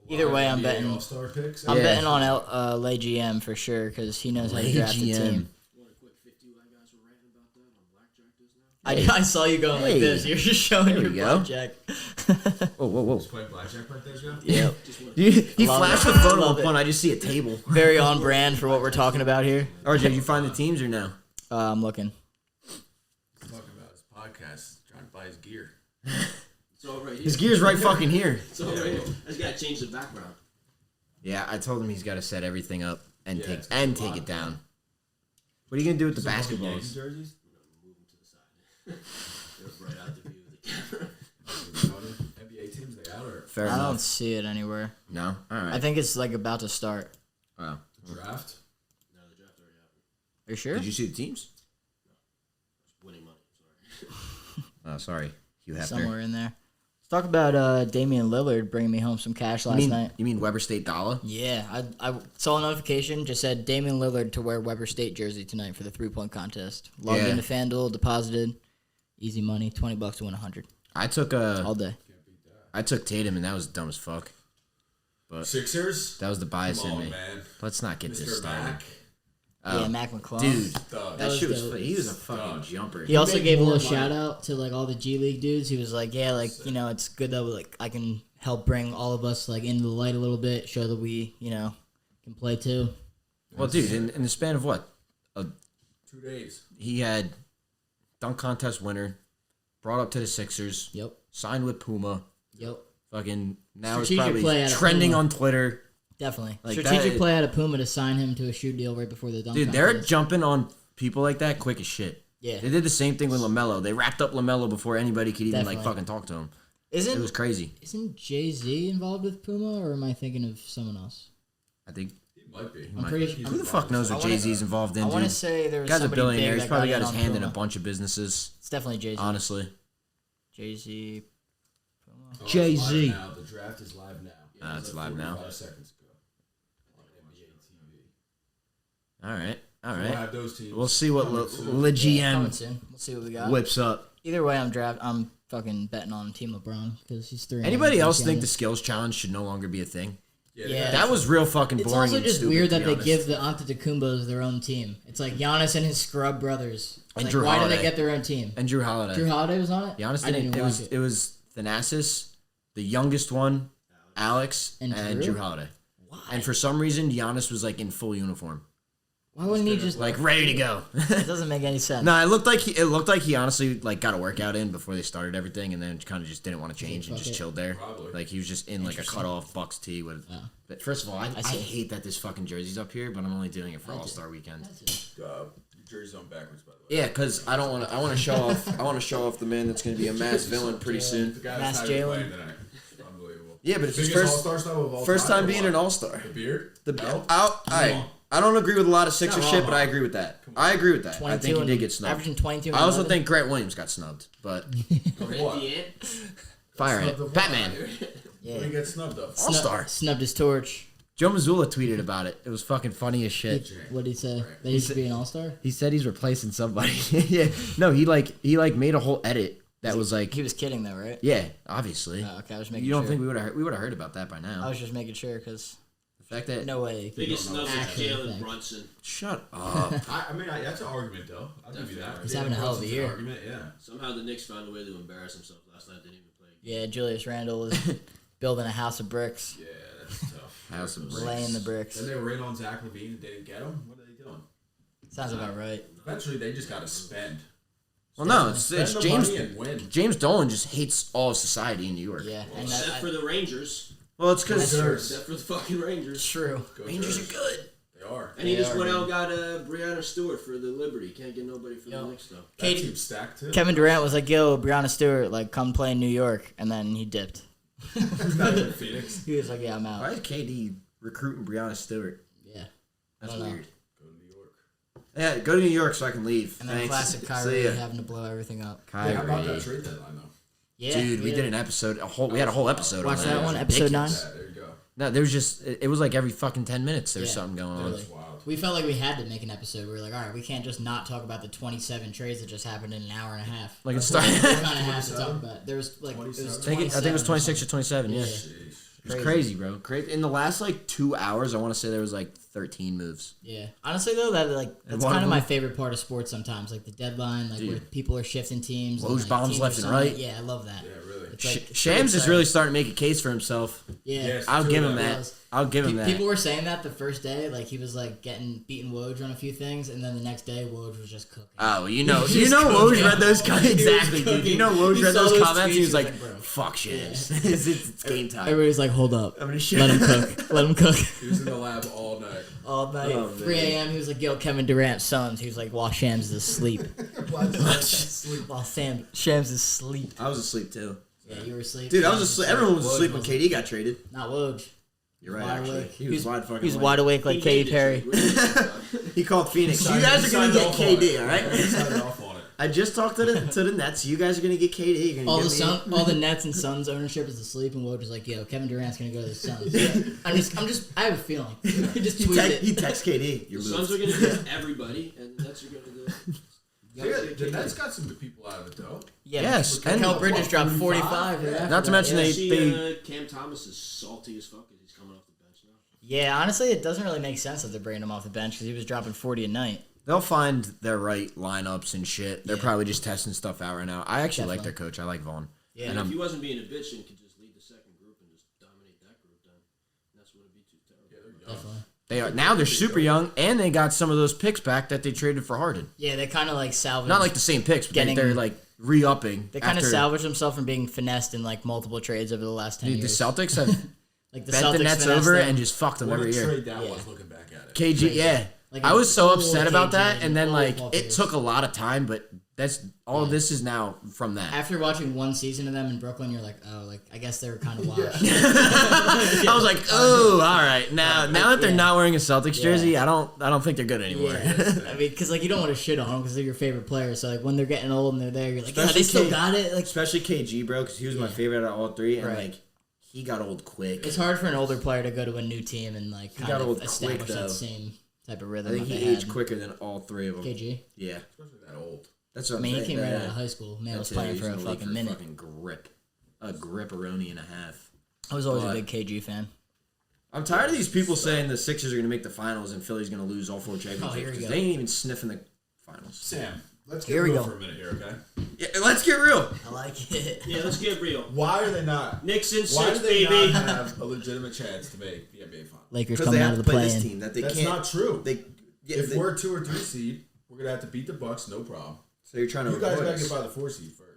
Either way, I'm NBA betting. All-Star picks. I'm Yeah. betting on Lay GM for sure because he knows how to draft a team. You want a quick 50 while you guys were ranting about that on blackjack just now? I saw you going Hey. like this. You're just showing There your we go. blackjack. Whoa. Just playing blackjack right there, Joe? Yep. He Love flashed it. the phone Love at one point. I just see a table. Very on brand for what we're talking about here. RJ, did you find the teams or no? I'm looking. Talking about his podcast, trying to buy his gear. It's all right here. His gear's right fucking here. It's all right here. I just gotta change the background. Yeah, I told him he's got to set everything up and Yeah, take it's gonna be a take lot. it down. What are you gonna do with the Yankees basketballs? jerseys? Move them to the side. They're right out the view of the camera. NBA teams, they out or Fair I don't enough. see it anywhere. No, all right. I think it's like about to start. Wow. draft? No, the draft already happened. Are you sure? Did you see the teams? Winning money. Sorry. Oh, sorry, Hugh Hefner. Somewhere in there. Let's talk about Damian Lillard bringing me home some cash last night. You mean Weber State Dollar? Yeah, I saw a notification just said Damian Lillard to wear Weber State jersey tonight for the 3-point contest. Logged Yeah. into FanDuel, deposited, easy money, $20 to win 100 I took all day. I took Tatum and that was dumb as fuck. Sixers? That was the bias Come in on, me. man. Let's not get this Mr. started. Mac. Yeah, Mac McClung. Dude, Dog. that was shit was dope. he was a fucking Dog. jumper. He also made gave a more little money. shout out to like all the G League dudes. He was like, "Yeah, like it's good that like I can help bring all of us like into the light a little bit, show that we, can play too. Well, dude, in the span of what? 2 days. He had dunk contest winner, brought up to the Sixers. Yep. Signed with Puma. Yep. Fucking now it's Strategic play probably out of trending Puma. on Twitter. Definitely. Like Strategic that- play out of Puma to sign him to a shoot deal right before the dunk Dude, they're contest. jumping on people like that quick as shit. Yeah. They did the same thing with LaMelo. They wrapped up LaMelo before anybody could even Definitely. fucking talk to him. Isn't It was crazy. Isn't Jay-Z involved with Puma, or am I thinking of someone else? I think. He might be. I'm pretty sure. Who the fuck knows what Jay-Z's involved in, I dude? want to say there was Guy's a somebody billionaire. big He's that probably got got his on hand in a Puma. bunch of businesses. It's definitely Jay-Z. Honestly. Jay-Z. Oh, Jay-Z. it's live now. The draft is live now. It's live now. 45 seconds ago. On NBA TV. All right. All We'll right. have those teams. We'll see what coming soon. Le Coming GM soon. We'll see what we got. whips up. Either way, I'm fucking betting on Team LeBron because he's 3. Anybody else think the skills challenge should no longer be a thing? Yeah. That was real fucking It's boring also and just stupid, weird to that be they honest. give the Antetokounmpos their own team. It's like Giannis and his scrub brothers. And Like, Drew why do Holiday. they get their own team? And Drew Holiday. Drew Holiday was on it. Giannis I didn't didn't. even watch It was Thanasis, the youngest one, Alex, And and Drew? Drew Holiday. Why? And for some reason, Giannis was like in full uniform, Why wouldn't he just like ready to go. It doesn't make any sense. No, it looked like he honestly like got a workout in before they started everything, and then kind of just didn't want to change and fuck just it. chilled there. Probably. Like he was just in like a cut off Bucks tee with. Oh. But first of all, I see. hate that this fucking jersey's up here, but I'm only doing it for All Star Weekend. Your jersey's on backwards, by the way. Yeah, because I don't want to. I want to show off. I want to show off the man that's going to be a mass villain pretty The soon. guy Mass that's not even Jalen. playing tonight. Unbelievable. Yeah, but it's his Biggest first All-Star star of all first time being or an what? All Star. The beard? The No? I don't agree with a lot of Sixer Not shit, wrong. but I agree with that. I agree with that. I 22 think he and did get snubbed. Averaging 22. And I also 11. think Grant Williams got snubbed, but Of what? fire Snubbed it. of Batman, What do Yeah. you get snubbed of? All Star. Snubbed his torch. Joe Mazzulla tweeted about it. It was fucking funny as shit. What did he say? That he should be an all-star? He said he's replacing somebody. Yeah, no, he made a whole edit that was like, He was kidding though, right? yeah, obviously. Oh, okay, I was making You don't sure. think we would have heard about that by I now? was just making sure because The fact that no way. Biggest snub is Actually, Jalen thanks. Brunson. shut up. I mean, that's an argument, though. I'll give you that. He's having a hell of a Brunson's an year. Argument, yeah. Somehow the Knicks found a way to embarrass themselves last night. They didn't even play. Yeah, Julius Randle is building a house of bricks, Yeah, that's tough. House of bricks. laying the bricks. Then they were in on Zach LaVine and they didn't get him. What are they doing? Sounds about right. Eventually, they just got to spend. Well, no, it's Spend the James. money and win. James Dolan just hates all of society in New York. Yeah, Well, and except for that, the Rangers. Well, it's because Terps. Except for the fucking Rangers. true. Go Rangers Terps. are good. They are. And he They just are, went dude. out and got Brianna Stewart for the Liberty. Can't get nobody for Yo. the Knicks though. That Katie- team's stacked, too. Kevin Durant was like, "Yo, Breonna Stewart, like, come play in New York," and then he dipped. He's not in Phoenix. He was like, "Yeah, I'm out." Why is KD recruiting Breonna Stewart? Yeah, That's I don't know. weird. Go to New York. Yeah, go to New York so I can leave. And then Thanks. classic See Kyrie ya. having to blow everything up. Hey, how about Kyrie. that trade deadline, though? Yeah, Dude, we yeah. did an episode. We had a whole episode Watch on that It was one, episode ridiculous. 9? Yeah, there you go. No, there was just it was like every fucking 10 minutes there was Yeah, something going on. literally. That's wild. We felt like we had to make an episode. We were like, all right, we can't just not talk about the 27 trades that just happened in an hour and a half. Like it An started. hour and a half to talk about. There was like, it was 27? I think it was 26 or 27. Yeah, Yeah. Jeez. it was crazy, bro. In the last like 2 hours, I want to say there was like 13 moves. Yeah. Honestly, though, that's one kind of of my them- favorite part of sports sometimes. Like the deadline, like where Dude. people are shifting teams. Woj like, bombs teams left are and selling right. it. Yeah, I love that. Yeah, really. It's like, it's Shams is exciting. really starting to make a case for himself. Yeah. Yes. I'll give him It that. was. I'll give him that. People were saying that the first day, like he was like beating Woj on a few things, and then the next day Woj was just cooking. Oh, He was Woj cooking. read those comments. He was Exactly, dude. cooking. Woj He read saw those those comments. He tweets, was like, he was like, bro. "Fuck Shams, it's game time." Everybody's like, hold up, I'm gonna let him cook, let him cook. He was in the lab all night. All night, Oh, 3 man. a.m. He was like, "Yo, Kevin Durant, sons." He was like, "While Shams is asleep." While Shams is asleep. I was asleep too. Yeah, you were asleep. Dude, I was Shams asleep. Everyone was Woj asleep when wasn't. KD got traded. Not Woj. You're right, Wide actually. awake. He was wide fucking He was awake. wide awake like He Katy made it, Perry. so what are you talking about? He called Phoenix. He You guys are signed gonna get off on it. KD, all right? He signed off on it. I just talked to the Nets. You guys are gonna get KD. You're gonna All get me. all the Nets and Suns ownership is asleep, and Woj was like, "Yo, Kevin Durant's gonna go to the Suns." I have a feeling. He just tweeted He it. texts KD. You're The Suns moved. are going to get everybody, and the Nets are going to do. The Nets got some good people out of it, though. Yeah, Yes, Kel and- Bridges dropped 45? 45. Yeah. Not to mention yeah. they- See, Cam Thomas is salty as fuck as he's coming off the bench now. Yeah, honestly, it doesn't really make sense that they're bringing him off the bench because he was dropping 40 a night. They'll find their right lineups and shit. They're Yeah. probably just testing stuff out right now. I actually like Definitely. their coach. I like Vaughn. Yeah, And And I'm- if he wasn't being a bitch and could just lead the second group and just Definitely. They are now. They're super young, and they got some of those picks back that they traded for Harden. Yeah, they kind of like salvaged. Not like the same picks, but they're like re-upping. They kind of salvaged themselves from being finessed in like multiple trades over the last 10 years. The Celtics have like bent the Nets over and just fucked them every year. Trade that was looking back at it. KG, yeah. Like I was so old upset about KG, that, and then like old it took a lot of time, but that's all. This is now from that. After watching one season of them in Brooklyn, you're like, oh, like I guess they were kind of washed. I was like, oh, all right. Now that they're not wearing a Celtics jersey, I don't think they're good anymore. Yeah. I mean, because like you don't want to shit on them because they're your favorite player. So like when they're getting old and they're there, you're like, yeah, they still got it. Like especially KG, bro, because he was my favorite out of all three, and like he got old quick. It's hard for an older player to go to a new team and like kind of establish quick, that same type of rhythm. I think he aged quicker than all three of them. KG. Yeah, Especially that old. that's what I mean, he came right out of high school. Man was playing for a fucking minute. A grip-a-roni and a half. I was always a big KG fan. I'm tired of these people saying the Sixers are going to make the finals and Philly's going to lose all 4 championships here we because go. they ain't even sniffing the finals. Sam, let's get Here we real go. for a minute here, okay? Yeah, let's get real. I like it. Yeah, let's get real. Why are they not? Knicks in Why 6, do they baby. not have a legitimate chance to make the NBA finals? Lakers Because coming they out have of to the play this play-in. team that they That's can't. not true. If They, we're 2 or 3 seed, we're gonna have to beat the Bucks, no problem. so you're trying to You guys avoid gotta us. get by the 4 seed first.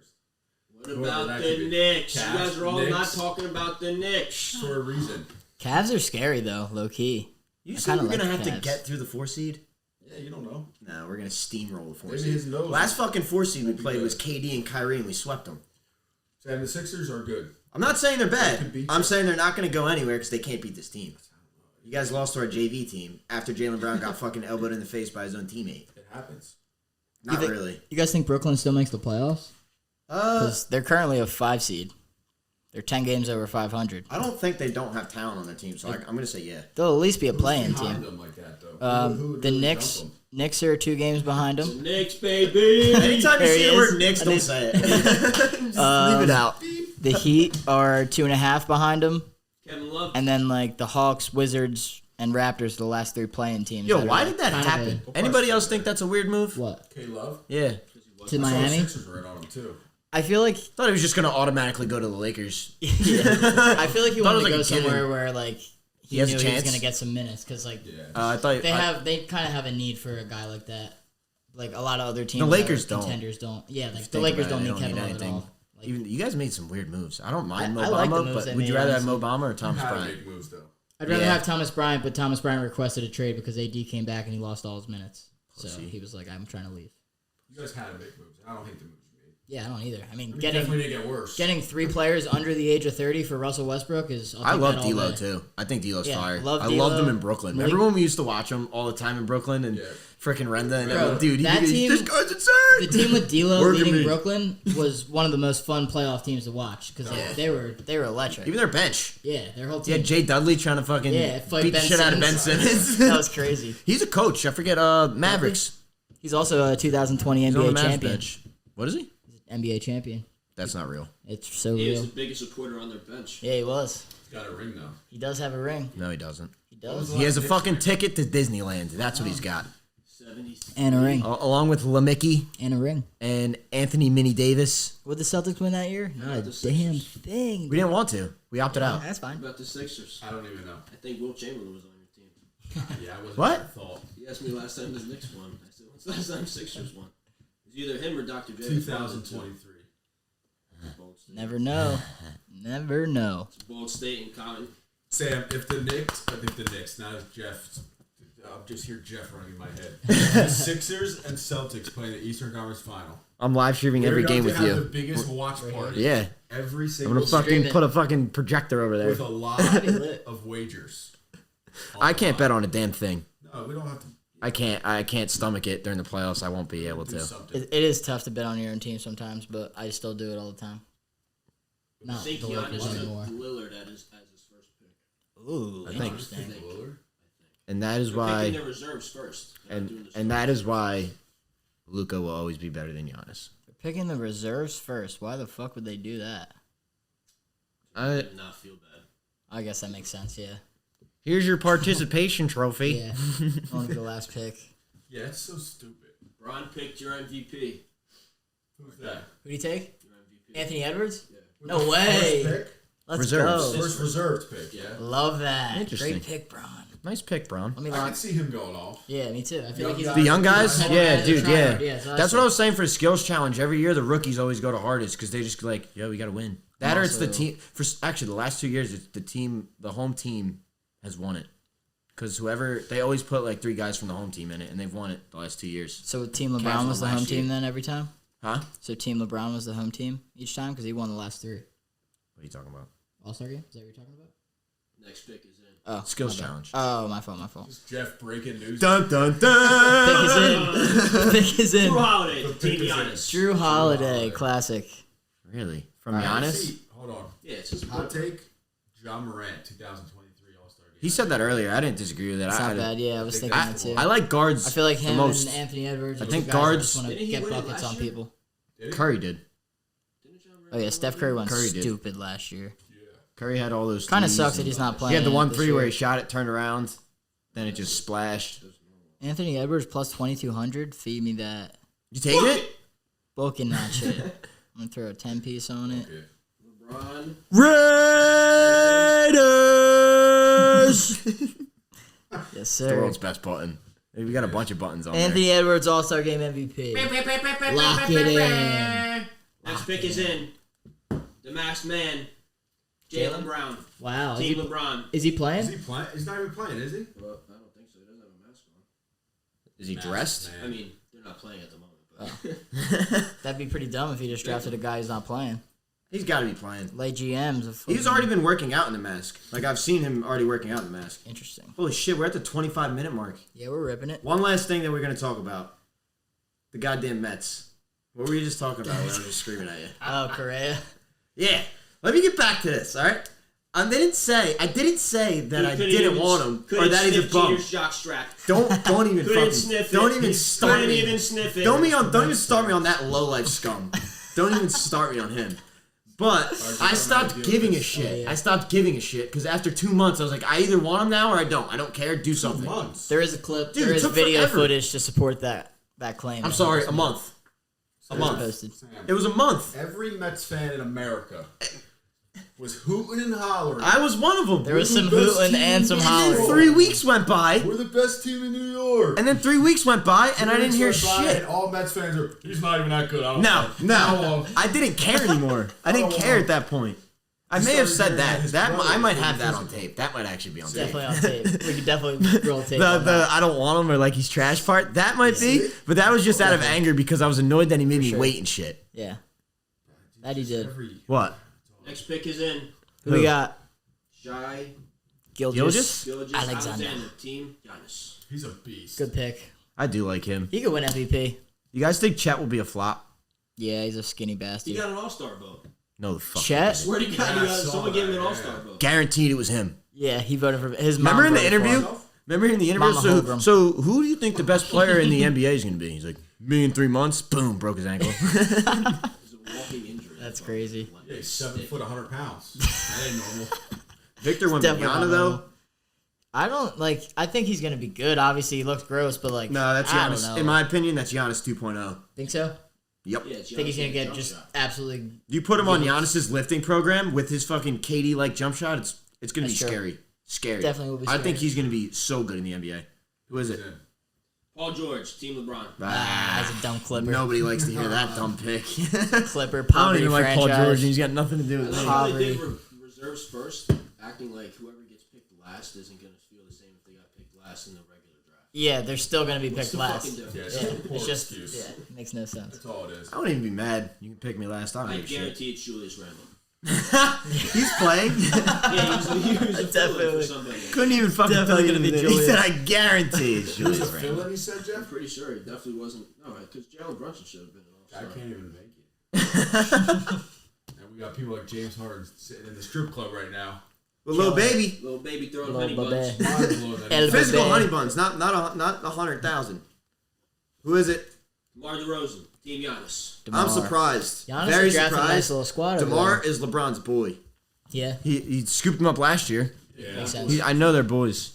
What Whoever about that the could be. Knicks? You Cavs, guys are all not Knicks. talking about the Knicks. For a reason. Cavs are scary though, low key. You I said we're kinda going to like have the to Cavs. get through the 4 seed? Yeah, you don't know. No, we're going to steamroll the 4 Maybe seed. his nose. Last fucking 4 seed we Might be played good. was KD and Kyrie and we swept them. Sam, the Sixers are good. I'm not saying they're They bad. could beat I'm you. saying they're not going to go anywhere because they can't beat this team. You guys lost to our JV team after Jaylen Brown got fucking elbowed in the face by his own teammate. It happens. Not think- really. You guys think Brooklyn still makes the playoffs? Because they're currently a 5 seed. They're 10 games over 500. I don't think they don't have talent on their team, so I'm going to say yeah. They'll at least be a Who's play-in behind team. them like that, though? Who would The really Knicks, dump them? Knicks are 2 games behind The them. Knicks, baby. Anytime you There see he the word is. Knicks, I don't need- say it. Just leave it out. The Heat are 2.5 behind them, Kevin Love. and then like the Hawks, Wizards, and Raptors are the last 3 play-in teams. Yo, that why are did that kind of happen? Anybody else think that's a weird move? What K-Love? Yeah. to I saw Miami? the Sixers were in on them, too. I feel like Thought he was just going to automatically go to the Lakers. I feel like he Thought it wanted was to like go a given. somewhere where like he has knew a he was chance? gonna get some minutes because like Yeah. I thought they kind of have a need for a guy like that. Like a lot of other teams, The Lakers that are don't. contenders don't. Yeah, like the think Lakers about it, don't they need Kevin Love at anything. all. Like, Even you guys made some weird moves. I don't mind Mo I like the Bamba, moves but they would you made, rather have honestly. Mo Bamba or Thomas Had to Bryant? make moves, though. I'd rather Yeah. have Thomas Bryant, but Thomas Bryant requested a trade because AD came back and he lost all his minutes. So Pussy. he was like, "I'm trying to leave." You guys had to make moves. I don't hate the moves you made. Yeah, I don't either. I mean, It definitely getting didn't get worse. 3 players under the age of 30 for Russell Westbrook is. I love D'Lo D'Lo too. I think D'Lo's Yeah, fire. love I D'Lo. loved him in Brooklyn. Malik- Remember when we used to watch him all the time in Brooklyn and Yeah. frickin' Renda and Bro, everyone, dude, that team- this guy's insane. The team with D'Lo Working leading me. Brooklyn was one of the most fun playoff teams to watch because they were electric. Even their bench. Yeah, their whole You team. had Jay Dudley trying to fucking fight beat the Ben shit out of Ben Simmons. Simmons. That was crazy. He's a coach. I forget. Mavericks. He's also a 2020 He's on the NBA Mavs champion. bench. What is he? NBA champion. That's not real. It's so He was real. the biggest supporter on their bench. Yeah, he was. He's got a ring, though. He does have a ring. No, he doesn't. He does. He has a fucking ticket to Disneyland. That's what he's got. 70s. And a ring. Along with LaMickey And a ring. and Anthony Minnie Davis. Would the Celtics win that year? Not a the damn Sixers. thing. We didn't want to. We opted out. That's What fine. about the Sixers? I don't even know. I think Will Chamberlain was on your team. Yeah, I wasn't What? I thought. He asked me last time the Knicks won. I said, when's the last time Sixers won? It's either him or Dr. J. 2023. Bold state. Never know. Never know. It's a bold state in common. Sam, if the Knicks, I think the Knicks, not if Jeff, I'll just hear Jeff running in my head. The Sixers and Celtics playing the Eastern Conference Final. I'm live streaming every We're game going with to have the you. biggest watch party Yeah. every I'm single gonna fucking stream it. put a fucking projector over there. with a lot lit. of wagers. I can't bet on a damn thing. No, we don't have to I can't stomach it during the playoffs. I won't be able do to. something. It is tough to bet on your own team sometimes, but I still do it all the time. I Not think the Lakers Giannis anymore. took Lillard as his first pick. Ooh, think- interesting. Lillard? And that is They're why picking their reserves first. They're not doing the and that is why Luka will always be better than Giannis. They're picking the reserves first. Why the fuck would they do that? starters. Did not feel bad. I guess that makes sense, yeah. Here's your participation trophy. Yeah. Only the last pick. Yeah, it's so stupid. Bron picked your MVP. Who's that? Who'd he take? Your MVP. Anthony Edwards? Yeah. No First way. pick? Let's Reserves. go. First reserved pick, yeah. Love that. Interesting. Great pick, Bron. Nice pick, Brown. Let me I lock. can see him going off. Yeah, me too. I feel like he's The young guys? Yeah, dude, yeah. So That's what I was saying for the skills challenge. Every year, the rookies always go to hardest because they just like, yo, we got to win. That or it's the team. Actually, the last 2 years, it's the home team has won it. Because they always put like 3 guys from the home team in it, and they've won it the last 2 years. So Team LeBron was the home team then every time? Huh? So Team LeBron was the home team each time because he won the last 3. What are you talking about? All-Star game? Is that what you're talking about? Next pick is in. Oh, Skills challenge. Oh, my fault. Just Jeff breaking news. Dun, dun, dun. Pick is in. Pick is in. Drew Holiday, Team is in. Giannis. Drew Holiday, classic. Really? From All right. Giannis? Hold on. Yeah, it's just Hot take. John Morant, 2023 All-Star game. He said that earlier. I didn't disagree with it. It's I not bad. Yeah, I was thinking that too. I like guards. I feel like the him most. and Anthony Edwards. I are think two guys that guards- just want to Didn't he get win it buckets last on year? people. Curry did. Didn't John Morant Oh yeah, Steph Curry went Curry did. stupid last year. Curry had all those. Kind of threes sucks that and- he's not He playing. had the one this 3 year. where he shot it, turned around, then it just splashed. Anthony Edwards plus 2,200. Feed me that. You take it? Booking that shit. I'm gonna throw a 10-piece on it. Okay. LeBron. Raiders. Yes, The sir. world's best button. We got a bunch of buttons on there. Anthony Edwards All-Star Game MVP. Lock it in. Next pick is in. The masked man, Jaylen Brown. Wow. Is Team he, LeBron. is he Is playing? he playing? He's not even playing, is he? Well, I don't think so. He doesn't have a mask on. Is he dressed? I mean, they're not playing at the moment. But That'd be pretty dumb if he just drafted a guy who's not playing. He's got to be playing. Late GMs. He's already been working out in the mask. Like, I've seen him already working out in the mask. Interesting. Holy shit, we're at the 25-minute mark. Yeah, we're ripping it. One last thing that we're going to talk about. The goddamn Mets. What were you just talking about when I was just screaming at you? Oh, Correa. Yeah. Let me get back to this, all right? I didn't say that I didn't want him or that he's a bum. Don't even fucking sniff it. don't even start Couldn't me. even sniff it. Don't even start me on that low life scum. Don't even start me on him. But I stopped giving a shit. Yeah. I stopped giving a shit because after 2 months I was like, I either want him now or I don't. I don't care. Do something. Months. There is a clip. Dude, there it is took video forever. footage to support that claim. I'm sorry, a month. A month. Posted. It was a month. Every Mets fan in America was hooting and hollering. I was one of them. There was some We're the best hooting team and in some the And then hollering. 3 weeks went by, We're the best team in New York. and then 3 weeks went by, and I didn't hear shit. And all Mets fans are, he's not even that good. I don't No, know. no, I didn't care anymore. I didn't care at that point. I may have said that. I might have that on tape. That might actually be on tape. Definitely on tape. We could definitely roll tape. on The that. I don't want him or like he's trash part. That might be, but that was just out of anger because I was annoyed that he made me wait and shit. Yeah. That he did. What? Next pick is in. Who we got? Shai Gilgeous? Gilgeous Alexander. Team Giannis. He's a beast. Good pick. I do like him. He could win MVP. You guys think Chet will be a flop? Yeah, he's a skinny He bastard. got an All-Star vote. No, the fuck. Chet? Swear to God, Yeah, I someone saw gave him that, an All-Star vote. Guaranteed it was him. Yeah, he voted for his mom. Remember in the voted for interview? him. Remember in the interview? Mama Holgram. So who do you think the best player in the NBA is going to be? He's like, me in 3 months. Boom, broke his ankle. It's a walking injury. That's crazy. Yeah, he's 7 foot, 100 pounds. That ain't normal. Victor Definitely Wembanyama not though. normal. I don't like. I think he's gonna be good. Obviously, he looks gross, but like, No, that's I don't Giannis. know. In my opinion, that's Giannis 2.0. Think so? Yep. Yeah, it's Think he's gonna Giannis' get jump just shot. absolutely. You put him on Giannis's lifting program with his fucking KD like jump shot. It's gonna be That's true. scary. Scary. Definitely will be I think scary. he's gonna be so good in the NBA. Who is it? Paul George, Team LeBron. That's a dumb Clipper. Nobody likes to hear that dumb pick. Clipper I don't poverty even like Paul franchise. George, and he's got nothing to do with I it. like how they did Poverty. reserves first, acting like whoever gets picked last isn't going to feel the same if they got picked last in the regular draft. Yeah, they're still gonna be What's picked the last. fucking difference? Yeah, Yeah, it's a poor it's just excuse. yeah, it makes no sense. That's all it is. I wouldn't even be mad. You can pick me last. I don't I give a shit. guarantee it's Julius Randle. He's playing. Yeah, he was a Definitely. definitely for somebody. Couldn't even fucking Definitely tell you gonna be that. He Julius. said, I guarantee it's Julius Is it Randle. Philly, he said, I'm Jeff? pretty sure he definitely wasn't. No, because Jalen Brunson should have been an I All-Star. can't even make it. And we got people like James Harden sitting in the strip club right now. Well, little baby. Little baby throwing Little honey buns. baby. Mind blowing that El he- Physical Baby. honey buns, not 100,000. Who is it? DeMar DeRozan, Team Giannis. I'm DeMar. surprised. Giannis Very has drafted a nice surprised. little squad. over DeMar there. is LeBron's boy. Yeah, He scooped him up last year. Yeah. makes sense. I know they're boys.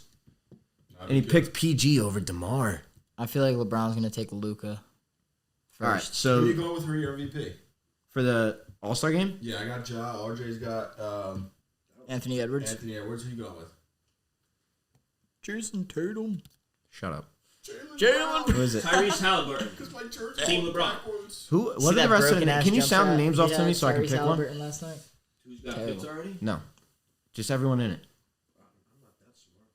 That'd And he be good. picked PG over DeMar. I feel like LeBron's gonna take Luka first. All right, Who are so you going with for your MVP? for the All-Star game, Yeah, I got Ja. RJ's got Anthony Edwards. Anthony Edwards. Who you going with? Jason Tatum. Shut up. Jalen. Who is it? Tyrese Halliburton. Team LeBron. Who? What are the rest of the names? Can you sound the names off to me so I can pick one? Last night. Who's got picked already? No. Just everyone in it. I'm not that smart.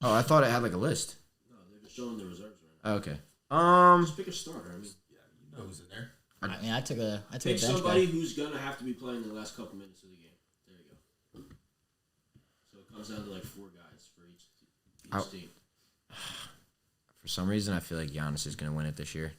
Oh, I thought it had like a list. No, they're just showing the reserves right now. Okay. Just pick a starter. I mean, You know who's in there. I mean, I took a pick bench somebody guy. who's gonna have to be playing the last couple minutes of the game. There you go. So it comes down to like 4 guys for each team. For some reason, I feel like Giannis is going to win it this year.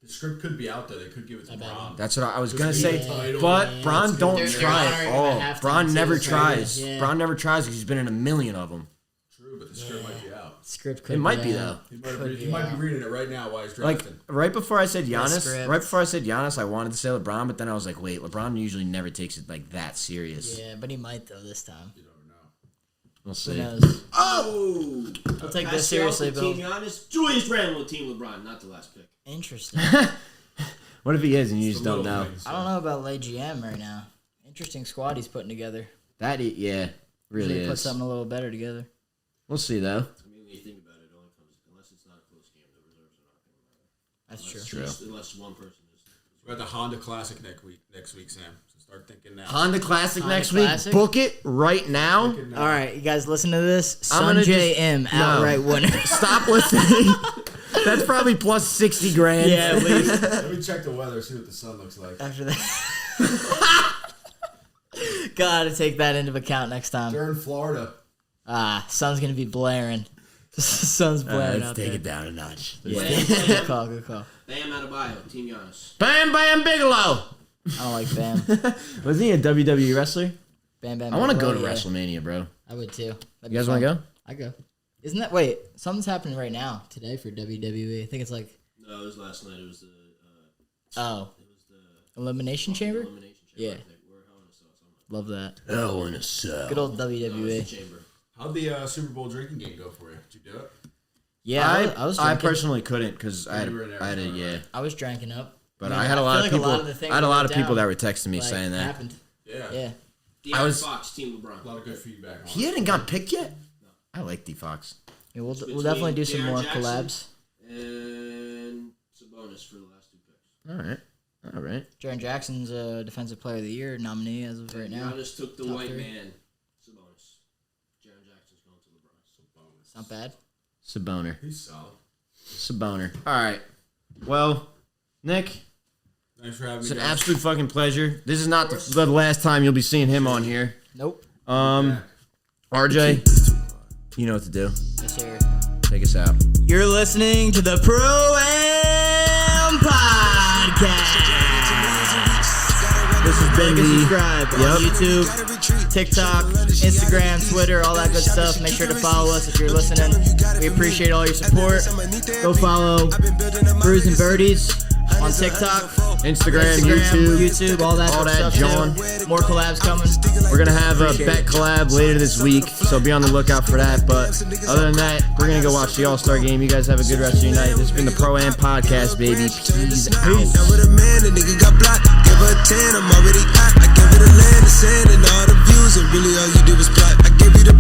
The script could be out there. They could give it to Bron. That's what I was going to say. Yeah. But Bron don't They're try honoring at him all. at halftime Bron too, never so tries. yeah. Bron never tries because he's been in a million of them. True, but the script might be out. Script could It might be, out. though. He might be reading it right now while he's Like, drafting. right before I said Giannis, script. I wanted to say LeBron, but then I was like, wait, LeBron usually never takes it like that serious. Yeah, but he might though this time. You never know. We'll Who see. knows? Oh! We'll take this seriously, Pascal Bill. Team Giannis. Julius Randle with Team LeBron, not the last pick. Interesting. What if he is and you It's just the don't little know? things, I don't know about Lay GM right now. Interesting squad he's putting together. Yeah, really Usually put is. something a little better together. We'll see, though. I mean, when you think about it, it only comes unless it's not a close game. The reserves are not going to matter. That's Unless- true. just- Unless one person is. We're at the Honda Classic next week, Sam. So start thinking now. Honda Classic Honda next Classic? week. Book it right now. Thinking now. All right, you guys listen to this. I'm gonna Sanjay just- M. No. outright winner. Stop listening. That's probably plus 60 grand. Yeah, at least Let me check the weather, see what the sun looks like. after that. Gotta take that into account next time. They're in Florida. Sun's gonna be blaring. Sun's blaring Let's out take there. it down a notch. Yeah, good call, good call. Bam Adebayo, Team Giannis. Bam Bam Bigelow. I don't like Bam. Was he a WWE wrestler? Bam, Bam. I want to Bam, go to yeah. WrestleMania, bro. I would too. That'd You guys want want to go? I go. Isn't that wait? Something's happening right now today for WWE. I think it's like No, it was last night. It was the. oh, It was the Elimination Chamber. Elimination Chamber. Yeah. I think. We're Hell in a Cell, something Love that. Oh, in a cell. Good old like that. No, WWE. it's the Chamber. How'd the Super Bowl drinking game go for you? Did you do it? Yeah, I was I drinking. personally couldn't because I You were in there, had a right? yeah. I was drinking up. But I mean, I had a lot feel of like people. a lot of the things I had a lot of went people down, that were texting me like, saying that happened. Yeah. Yeah. De'Aaron was- Fox, Team LeBron. A lot of good feedback on he it. hadn't got picked yet. I like D Fox. Yeah, we'll Between definitely do some De'Aaron more Jackson collabs. And Sabonis for the last 2 picks. All right. Jaren Jackson's a Defensive Player of the Year nominee as of right now. Giannis took the Top white 3. man. Sabonis. Jaren Jackson's going to LeBron. It's not bad. Saboner. He's solid. Saboner. All right. Well, Nick, Thanks for having it's me. an guys. absolute fucking pleasure. This is not the last time you'll be seeing him on here. Nope. RJ, you know what to do. Yes, sir. Take us out. You're listening to the Pro AM Podcast. This has been Like and the subscribe on YouTube, TikTok, Instagram, Twitter, all that good stuff. Make sure to follow us if you're listening. We appreciate all your support. Go follow Brews and Birdies on TikTok, Instagram, YouTube, all that good stuff. John. Too. More collabs coming. We're gonna have a bet collab later this week, so be on the lookout for that. But other than that, we're gonna go watch the All-Star game. You guys have a good rest of your night. This has been the Pro Am Podcast, baby. Peace out. Now with a man, the nigga got blocked. Give her a 10, I'm already hot. I gave her the land, the sand, and all the views, and really all you did was plot. I gave you the